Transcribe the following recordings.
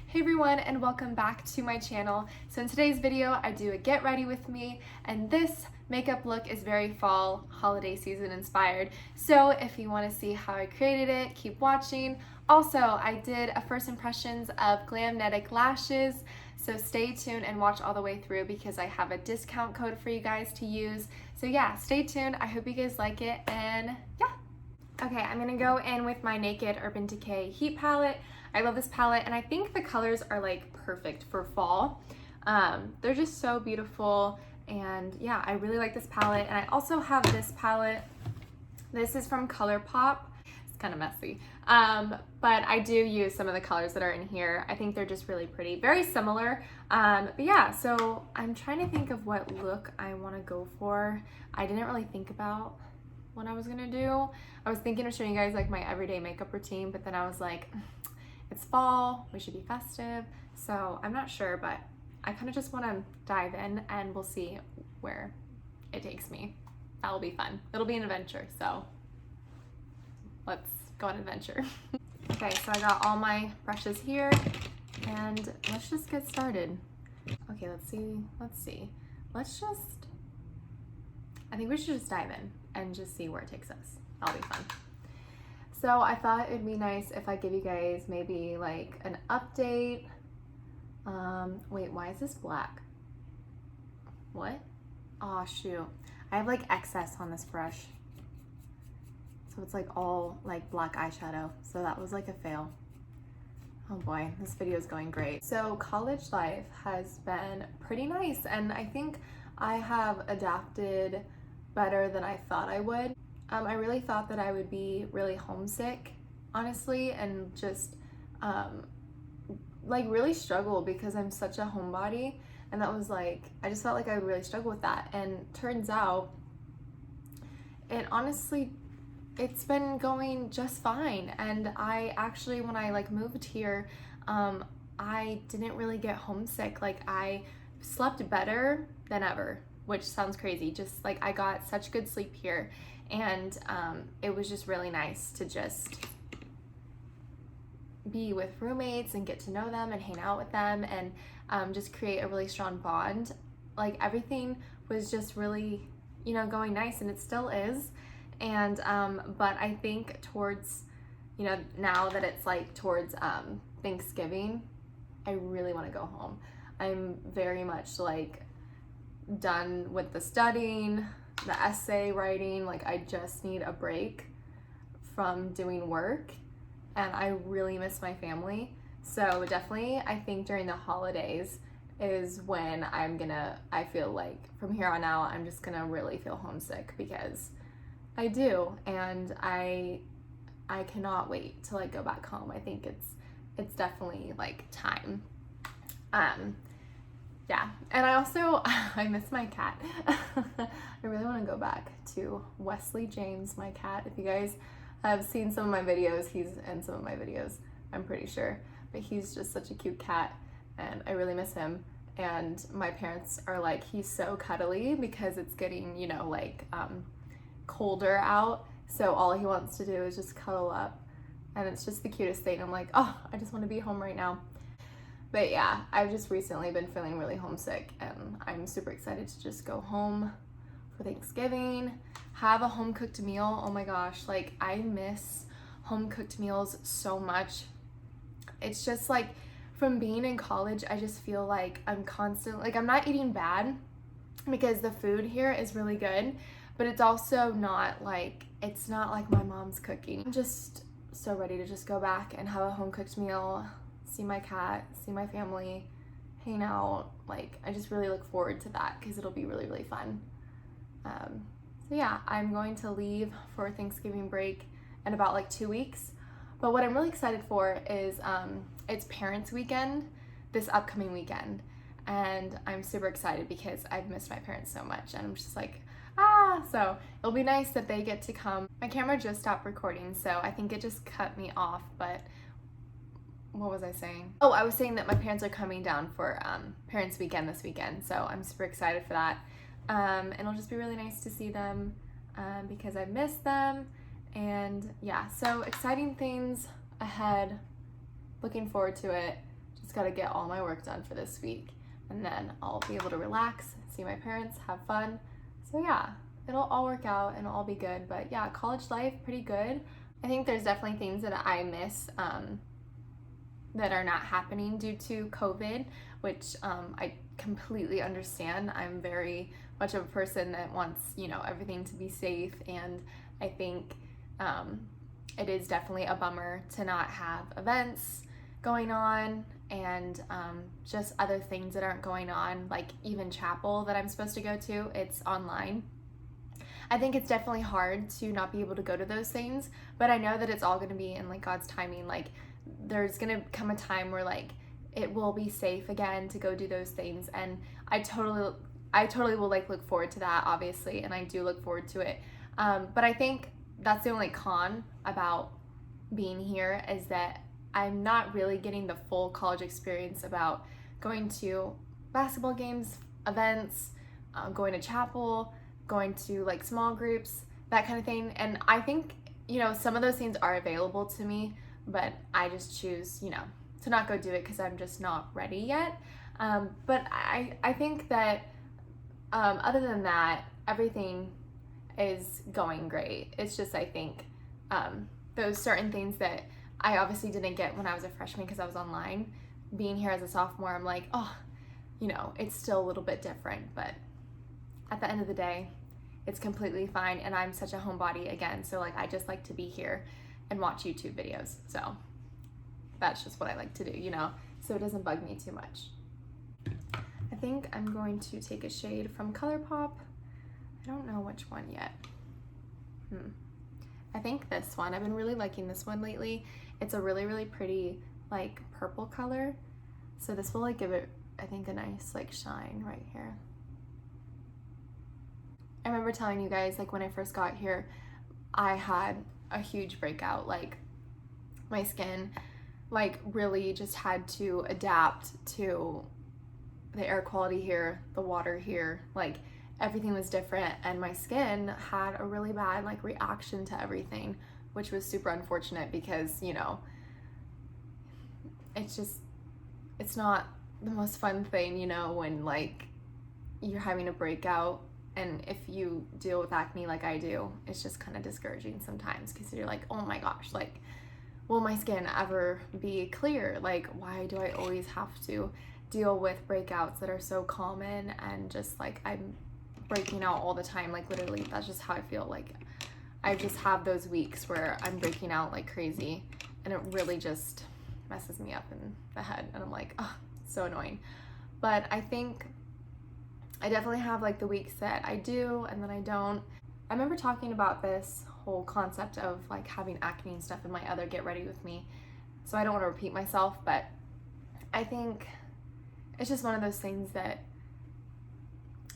Hey everyone, and welcome back to my channel. So in today's video I do a get ready with me, and this makeup look is very fall holiday season inspired. So if you want to see how I created it, keep watching. Also, I did a first impressions of GLAMNETIC Lashes, so stay tuned and watch all the way through because I have a discount code for you guys to use. So yeah, stay tuned. I hope you guys like it, and yeah. Okay, I'm gonna go in with my Naked Urban Decay Heat Palette. I love this palette, and I think the colors are like perfect for fall. They're just so beautiful, and yeah, I really like this palette. And I also have this palette. This is from ColourPop. It's kind of messy, but I do use some of the colors that are in here. I think they're just really pretty, very similar. But yeah, so I'm trying to think of what look I want to go for. I didn't really think about what I was gonna do. I was thinking of showing you guys like my everyday makeup routine, but then I was like, it's fall, we should be festive. So I'm not sure, but I kind of just want to dive in and we'll see where it takes me. That'll be fun. It'll be an adventure, so let's go on an adventure. Okay, so I got all my brushes here and let's just get started. Okay, let's see. I think we should just dive in and just see where it takes us. That'll be fun. So I thought it'd be nice if I give you guys maybe like an update. Wait, why is this black? What? Oh shoot. I have like excess on this brush. So it's like all like black eyeshadow. So that was like a fail. Oh boy, this video is going great. So college life has been pretty nice, and I think I have adapted better than I thought I would. I really thought that I would be really homesick, honestly, and just like really struggle because I'm such a homebody, and that was like, I just felt like I would really struggle with that, and turns out it's been going just fine. And I actually, when I like moved here, I didn't really get homesick. Like I slept better than ever, which sounds crazy. Just like I got such good sleep here, and it was just really nice to just be with roommates and get to know them and hang out with them, and just create a really strong bond. Like everything was just really, going nice, and it still is. And but I think towards, now that it's like towards Thanksgiving, I really want to go home. I'm very much like done with the studying, the essay writing. Like I just need a break from doing work, and I really miss my family. So definitely I think during the holidays is when I feel like from here on out I'm just gonna really feel homesick, because I do, and I cannot wait to like go back home. I think it's definitely like time. Yeah, and I also, I miss my cat. I really want to go back to Wesley James, my cat. If you guys have seen some of my videos, he's in some of my videos, I'm pretty sure. But he's just such a cute cat, and I really miss him. And my parents are like, he's so cuddly because it's getting, colder out. So all he wants to do is just cuddle up. And it's just the cutest thing. I'm like, oh, I just want to be home right now. But yeah, I've just recently been feeling really homesick, and I'm super excited to just go home for Thanksgiving, have a home cooked meal. Oh my gosh, like I miss home cooked meals so much. It's just like from being in college, I just feel like I'm I'm not eating bad because the food here is really good, but it's also not like, it's not like my mom's cooking. I'm just so ready to just go back and have a home cooked meal, see my cat, see my family, hang out. Like I just really look forward to that because it'll be really, really fun. So yeah, I'm going to leave for Thanksgiving break in about like 2 weeks. But what I'm really excited for is it's Parents Weekend this upcoming weekend. And I'm super excited because I've missed my parents so much, and I'm just like, so it'll be nice that they get to come. My camera just stopped recording, so I think it just cut me off, but what was I saying? Oh, I was saying that my parents are coming down for Parents Weekend this weekend, so I'm super excited for that. And it'll just be really nice to see them because I miss them. And yeah, so exciting things ahead. Looking forward to it. Just just gotta get all my work done for this week, and then I'll be able to relax, see my parents, have fun. So yeah, it'll all work out and it'll all be good. But yeah, college life, pretty good. I think there's definitely things that I miss that are not happening due to COVID, which I completely understand. I'm very much of a person that wants, you know, everything to be safe, and I think it is definitely a bummer to not have events going on, and just other things that aren't going on, like even chapel that I'm supposed to go to, it's online. I think it's definitely hard to not be able to go to those things, but I know that it's all going to be in like God's timing. Like there's going to come a time where like it will be safe again to go do those things, and I totally will like look forward to that, obviously, and I do look forward to it. But I think that's the only con about being here, is that I'm not really getting the full college experience about going to basketball games, events, going to chapel, going to like small groups, that kind of thing. And I think, you know, some of those things are available to me, but I just choose, you know, to not go do it because I'm just not ready yet. But I think that other than that, everything is going great. It's just, I think those certain things that I obviously didn't get when I was a freshman because I was online. Being here as a sophomore, I'm like, oh, you know, it's still a little bit different, but at the end of the day, it's completely fine, and I'm such a homebody again, so like I just like to be here and watch YouTube videos. So that's just what I like to do, you know, so it doesn't bug me too much. I think I'm going to take a shade from ColourPop. I don't know which one yet. I think this one. I've been really liking this one lately. It's a really, really pretty like purple color. So this will like give it, I think, a nice like shine right here. I remember telling you guys, like when I first got here, I had a huge breakout. Like my skin like really just had to adapt to the air quality here, the water here, like everything was different, and my skin had a really bad like reaction to everything, which was super unfortunate because, you know, it's not the most fun thing, you know, when like you're having a breakout, and if you deal with acne like I do, it's just kind of discouraging sometimes because you're like, oh my gosh, like will my skin ever be clear? Like why do I always have to deal with breakouts that are so common, and just like I'm breaking out all the time? Like literally that's just how I feel. Like I just have those weeks where I'm breaking out like crazy, and it really just messes me up in the head, and I'm like, oh, so annoying. But I think I definitely have like the weeks that I do and then I don't. I remember talking about this whole concept of like having acne and stuff in my other Get Ready With Me, so I don't want to repeat myself, but I think it's just one of those things that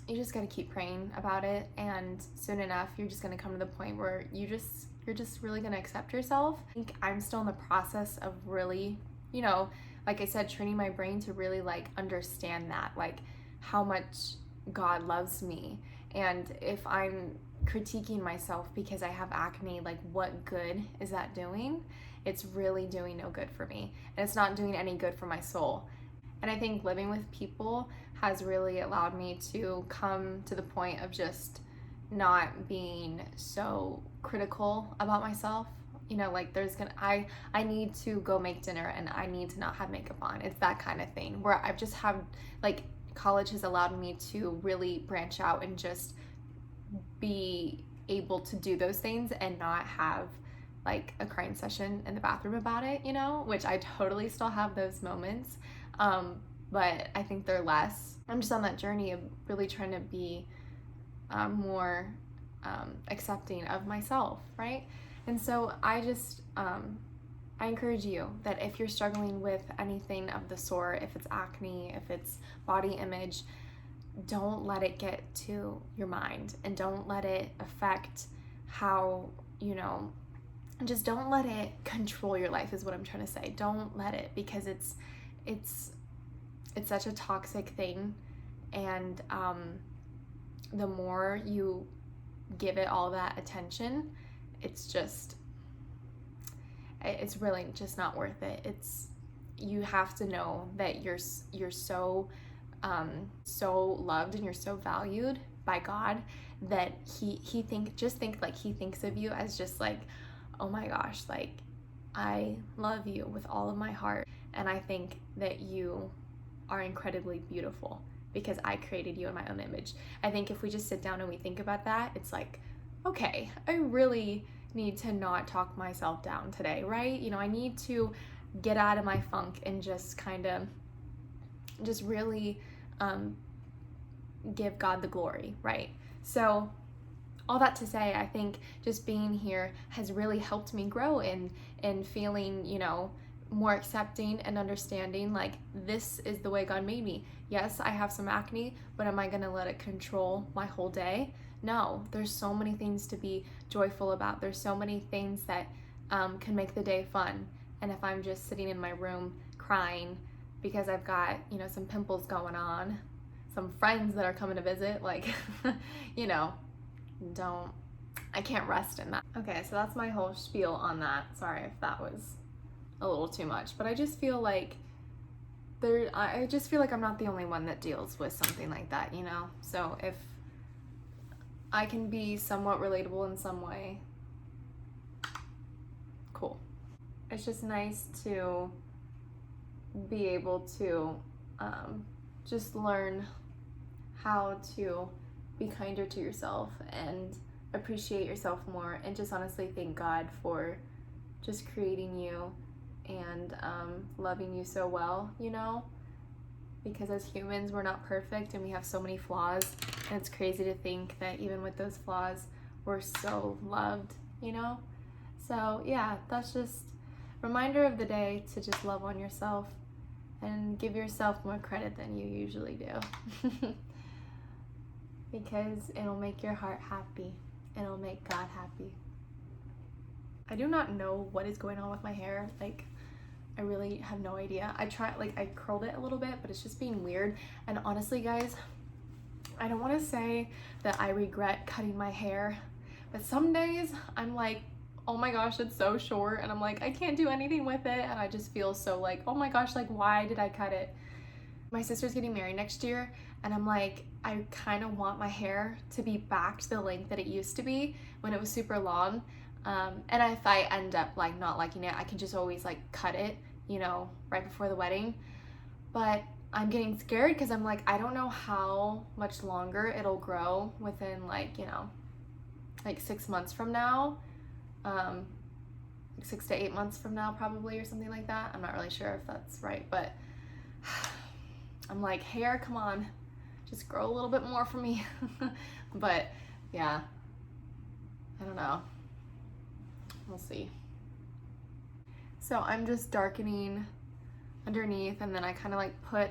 you just got to keep praying about it, and soon enough you're just going to come to the point where you're just really going to accept yourself. I think I'm still in the process of really, you know, like I said, training my brain to really like understand that, like how much God loves me, and if I'm critiquing myself because I have acne, like what good is that doing? It's really doing no good for me, and it's not doing any good for my soul. And I think living with people has really allowed me to come to the point of just not being so critical about myself. You know, like I need to go make dinner and I need to not have makeup on. It's that kind of thing where I've just have like, college has allowed me to really branch out and just be able to do those things and not have like a crying session in the bathroom about it, you know, which I totally still have those moments. But I think they're less. I'm just on that journey of really trying to be more accepting of myself, right? And so I just, I encourage you that if you're struggling with anything of the sort, if it's acne, if it's body image, don't let it get to your mind, and don't let it affect how, you know, just don't let it control your life is what I'm trying to say. Don't let it, because it's such a toxic thing, and the more you give it all that attention, it's really just not worth it. you have to know that you're so so loved and you're so valued by God that he thinks of you as just like, oh my gosh, like I love you with all of my heart, and I think that you are incredibly beautiful because I created you in my own image. I think if we just sit down and we think about that, it's like, okay, I really need to not talk myself down today, right? You know, I need to get out of my funk and just kind of just really give God the glory, right? So all that to say, I think just being here has really helped me grow in feeling, you know, more accepting and understanding, like this is the way God made me. Yes, I have some acne, but am I gonna let it control my whole day? No, there's so many things to be joyful about. There's so many things that can make the day fun. And if I'm just sitting in my room crying because I've got, you know, some pimples going on, some friends that are coming to visit, like, you know, I can't rest in that. Okay, so that's my whole spiel on that. Sorry if that was a little too much, but I just feel like I'm not the only one that deals with something like that, you know? So if I can be somewhat relatable in some way, cool. It's just nice to be able to just learn how to be kinder to yourself and appreciate yourself more, and just honestly thank God for just creating you and loving you so well, you know? Because as humans, we're not perfect and we have so many flaws, and it's crazy to think that even with those flaws, we're so loved, you know? So yeah, that's just a reminder of the day to just love on yourself and give yourself more credit than you usually do. Because it'll make your heart happy and it'll make God happy. I do not know what is going on with my hair. Like, I really have no idea. I curled it a little bit, but it's just being weird. And honestly, guys, I don't want to say that I regret cutting my hair, but some days I'm like, oh my gosh, it's so short, and I'm like, I can't do anything with it, and I just feel so like, oh my gosh, like why did I cut it? My sister's getting married next year, and I'm like, I kind of want my hair to be back to the length that it used to be when it was super long. And if I end up like not liking it, I can just always like cut it, you know, right before the wedding. But I'm getting scared because I'm like, I don't know how much longer it'll grow within like, you know, like 6 months from now, 6 to 8 months from now probably, or something like that. I'm not really sure if that's right, but I'm like, hair, come on, just grow a little bit more for me. But yeah, I don't know, we'll see. So I'm just darkening underneath, and then I kind of like put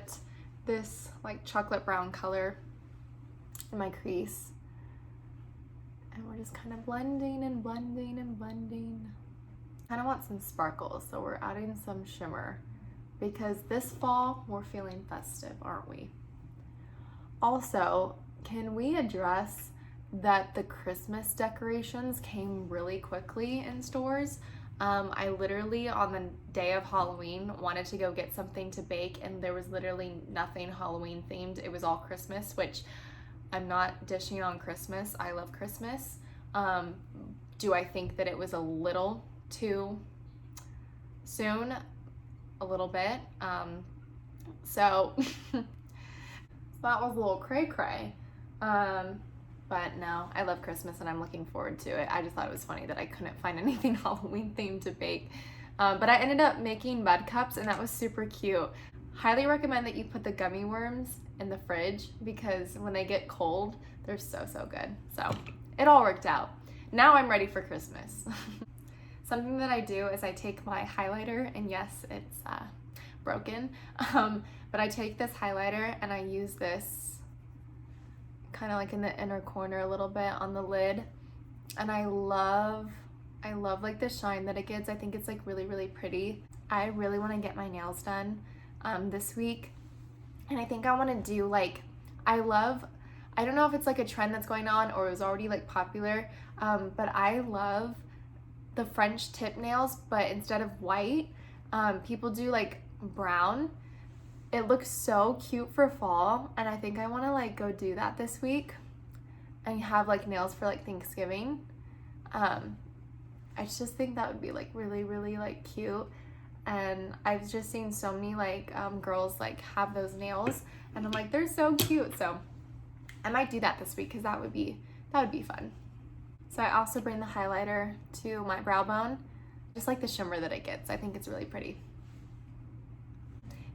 this like chocolate brown color in my crease, and we're just kind of blending and blending and blending. Kind of want some sparkles, so we're adding some shimmer because this fall we're feeling festive, aren't we? Also, can we address that the Christmas decorations came really quickly in stores? I literally on the day of Halloween wanted to go get something to bake, and there was literally nothing Halloween themed. It was all Christmas, which I'm not dishing on Christmas. I love Christmas. Do I think that it was a little too soon? A little bit. So that was a little cray-cray. But no, I love Christmas and I'm looking forward to it. I just thought it was funny that I couldn't find anything Halloween themed to bake. But I ended up making mud cups, and that was super cute. Highly recommend that you put the gummy worms in the fridge because when they get cold, they're so, so good. So it all worked out. Now I'm ready for Christmas. Something that I do is I take my highlighter, and yes, it's broken, but I take this highlighter and I use this kind of like in the inner corner a little bit on the lid, and I love like the shine that it gives. I think it's like really, really pretty. I really want to get my nails done this week, and I think I want to do like, I don't know if it's like a trend that's going on or it was already like popular, but I love the French tip nails, but instead of white, people do like brown. It looks so cute for fall, and I think I want to like go do that this week and have like nails for like Thanksgiving. I just think that would be like really, really like cute. And I've just seen so many like girls like have those nails, and I'm like, they're so cute. So I might do that this week because that would be fun. So I also bring the highlighter to my brow bone. Just like the shimmer that it gets. I think it's really pretty.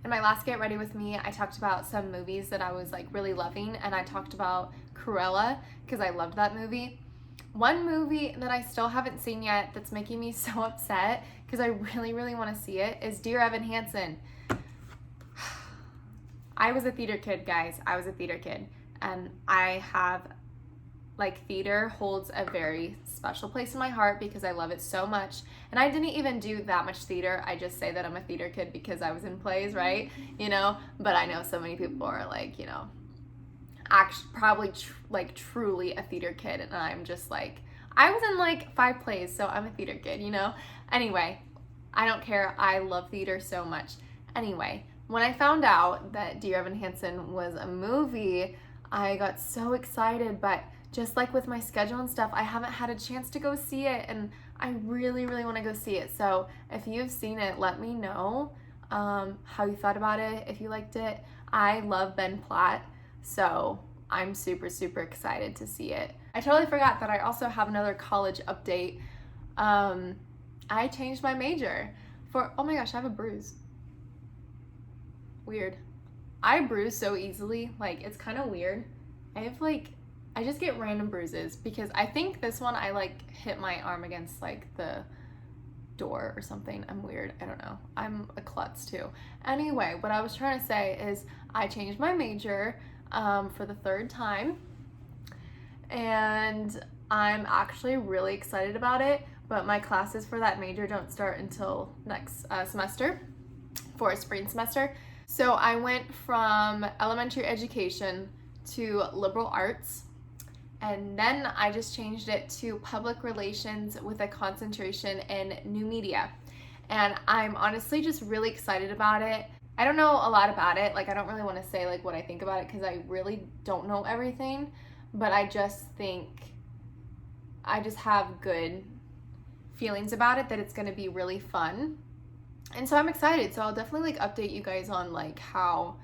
In my last Get Ready With Me, I talked about some movies that I was like really loving, and I talked about Cruella because I loved that movie. One movie that I still haven't seen yet that's making me so upset because I really, really want to see it is Dear Evan Hansen. I was a theater kid, guys. I was a theater kid, and I have like theater holds a very special place in my heart because I love it so much. And I didn't even do that much theater. I just say that I'm a theater kid because I was in plays, right? You know, but I know so many people are like, you know, actually probably like truly a theater kid, and I'm just like, I was in like 5 plays, so I'm a theater kid, you know? Anyway, I don't care. I love theater so much. Anyway, when I found out that Dear Evan Hansen was a movie, I got so excited, but just like with my schedule and stuff, I haven't had a chance to go see it, and I really, really want to go see it. So if you've seen it, let me know how you thought about it, if you liked it. I love Ben Platt, so I'm super, super excited to see it. I totally forgot that I also have another college update. I changed my major for, oh my gosh, I have a bruise. Weird. I bruise so easily, like it's kind of weird. I just get random bruises because I think this one I like hit my arm against like the door or something. I'm weird. I don't know. I'm a klutz too. Anyway, what I was trying to say is I changed my major for the 3rd time, and I'm actually really excited about it, but my classes for that major don't start until next semester for a spring semester. So I went from elementary education to liberal arts, and then I just changed it to public relations with a concentration in new media. And I'm honestly just really excited about it. I don't know a lot about it. Like, I don't really want to say like what I think about it because I really don't know everything, but I just think I just have good feelings about it, that it's going to be really fun. And so I'm excited. So I'll definitely like update you guys on like how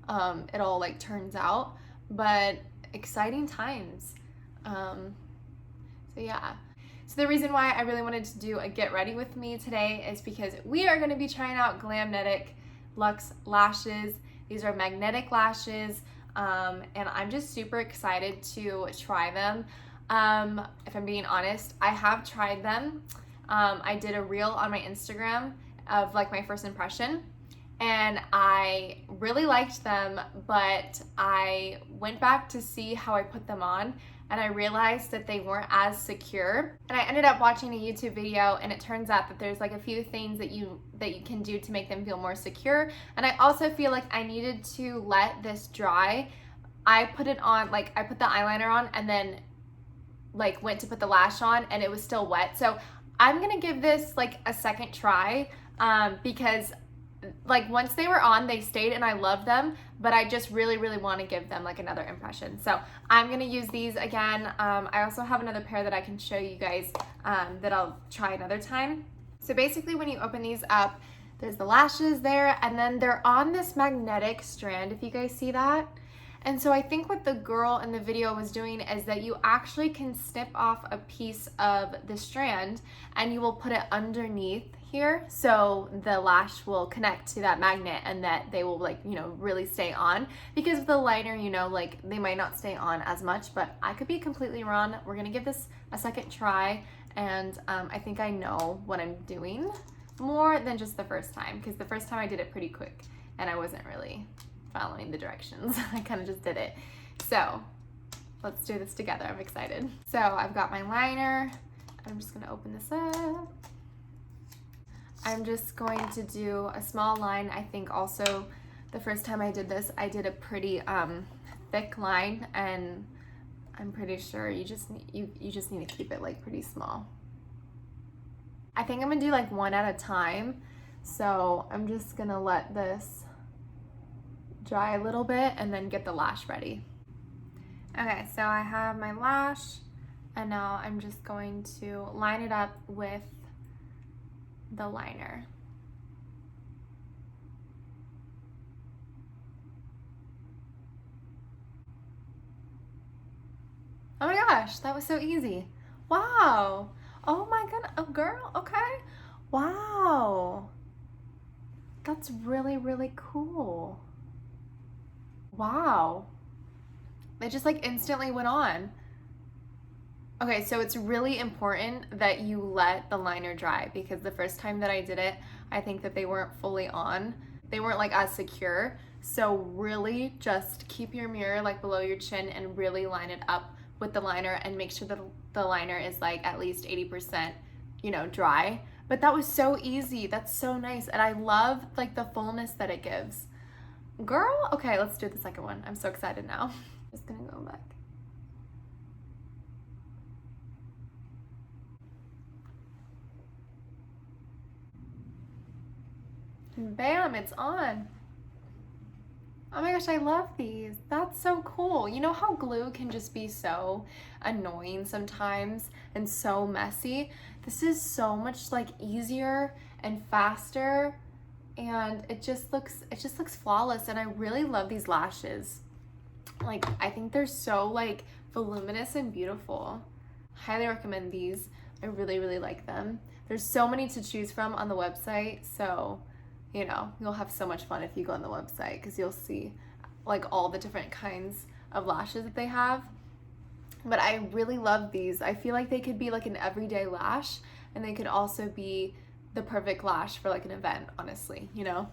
it all like turns out, but exciting times. So yeah. So the reason why I really wanted to do a Get Ready With Me today is because we are going to be trying out GLAMNETIC Luxe lashes. These are magnetic lashes, and I'm just super excited to try them. If I'm being honest, I have tried them. I did a reel on my Instagram of like my first impression, and I really liked them, but I went back to see how I put them on, and I realized that they weren't as secure. And I ended up watching a YouTube video, and it turns out that there's like a few things that you can do to make them feel more secure. And I also feel like I needed to let this dry. I put it on, like I put the eyeliner on and then like went to put the lash on, and it was still wet. So I'm gonna give this like a second try because like once they were on, they stayed and I love them, but I just really, really want to give them like another impression. So I'm going to use these again. I also have another pair that I can show you guys that I'll try another time. So basically when you open these up, there's the lashes there, and then they're on this magnetic strand, if you guys see that. And so I think what the girl in the video was doing is that you actually can snip off a piece of the strand and you will put it underneath here, so the lash will connect to that magnet and that they will like, you know, really stay on. Because with the liner, you know, like they might not stay on as much, but I could be completely wrong. We're gonna give this a second try, and I think I know what I'm doing more than just the first time, because the first time I did it pretty quick and I wasn't really following the directions. I kind of just did it. So let's do this together. I'm excited. So I've got my liner. I'm just gonna open this up. I'm just going to do a small line. I think also the first time I did this, I did a pretty thick line, and I'm pretty sure you just need to keep it like pretty small. I think I'm gonna do like one at a time. So I'm just gonna let this dry a little bit and then get the lash ready. Okay, so I have my lash, and now I'm just going to line it up with the liner. Oh my gosh, that was so easy. Wow. Oh my goodness. Oh girl, okay. Wow. That's really, really cool. Wow. It just like instantly went on. Okay, so it's really important that you let the liner dry, because the first time that I did it, I think that they weren't fully on. They weren't like as secure. So really just keep your mirror like below your chin and really line it up with the liner, and make sure that the liner is like at least 80%, you know, dry. But that was so easy. That's so nice. And I love like the fullness that it gives. Girl, okay, let's do the second one. I'm so excited now. Just gonna go back. And bam, it's on. Oh my gosh, I love these. That's so cool. You know how glue can just be so annoying sometimes and so messy? This is so much like easier and faster, and it just looks flawless. And I really love these lashes. Like, I think they're so like voluminous and beautiful. Highly recommend these. I really, really like them. There's so many to choose from on the website, so you know, you'll have so much fun if you go on the website, because you'll see like all the different kinds of lashes that they have. But I really love these. I feel like they could be like an everyday lash, and they could also be the perfect lash for like an event, honestly, you know?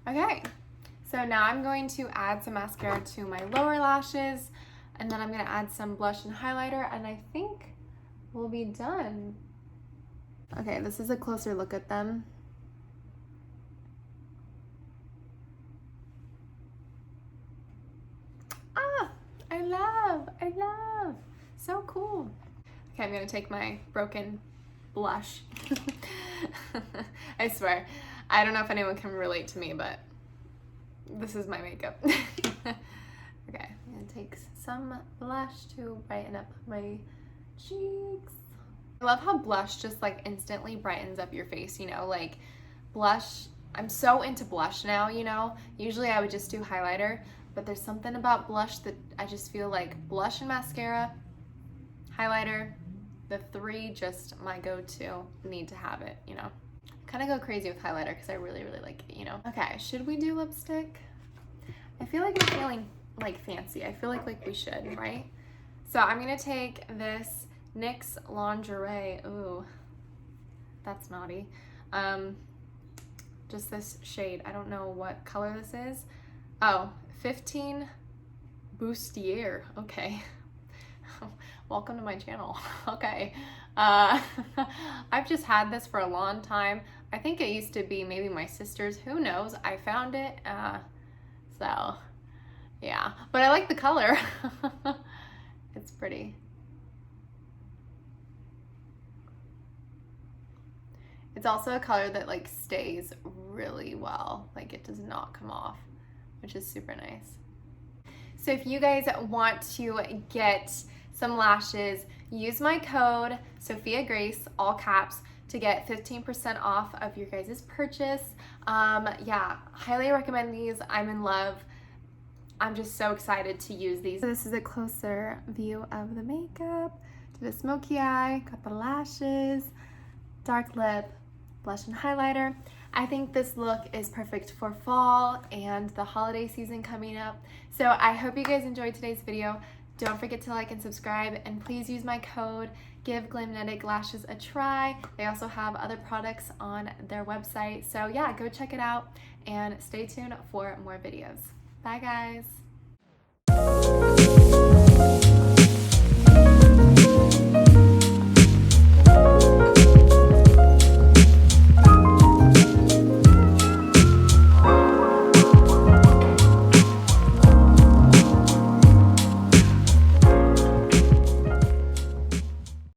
Okay, so now I'm going to add some mascara to my lower lashes, and then I'm gonna add some blush and highlighter, and I think we'll be done. Okay, this is a closer look at them. Ah, I love. So cool. Okay, I'm gonna take my broken blush. I swear, I don't know if anyone can relate to me, but this is my makeup. Okay, I'm gonna take some blush to brighten up my cheeks. I love how blush just like instantly brightens up your face, you know, like blush. I'm so into blush now, you know. Usually I would just do highlighter, but there's something about blush that I just feel like blush and mascara, highlighter, the three just my go-to, need to have it, you know. Kind of go crazy with highlighter because I really, really like it, you know. Okay, should we do lipstick? I feel like I'm feeling like fancy. I feel like we should, right? So I'm gonna take this NYX Lingerie. Ooh, that's naughty. Just this shade. I don't know what color this is. Oh, 15 Bustier. Okay. Welcome to my channel. Okay. I've just had this for a long time. I think it used to be maybe my sister's. Who knows? I found it. So, yeah. But I like the color. It's pretty. It's also a color that like stays really well. Like it does not come off, which is super nice. So if you guys want to get some lashes, use my code SOPHIAGRACE, all caps, to get 15% off of your guys' purchase. Yeah, highly recommend these. I'm in love. I'm just so excited to use these. So this is a closer view of the makeup. Did a smoky eye, got the lashes, dark lip, blush and highlighter. I think this look is perfect for fall and the holiday season coming up. So I hope you guys enjoyed today's video. Don't forget to like and subscribe, and please use my code. Give Glamnetic Lashes a try. They also have other products on their website. So yeah, go check it out and stay tuned for more videos. Bye guys.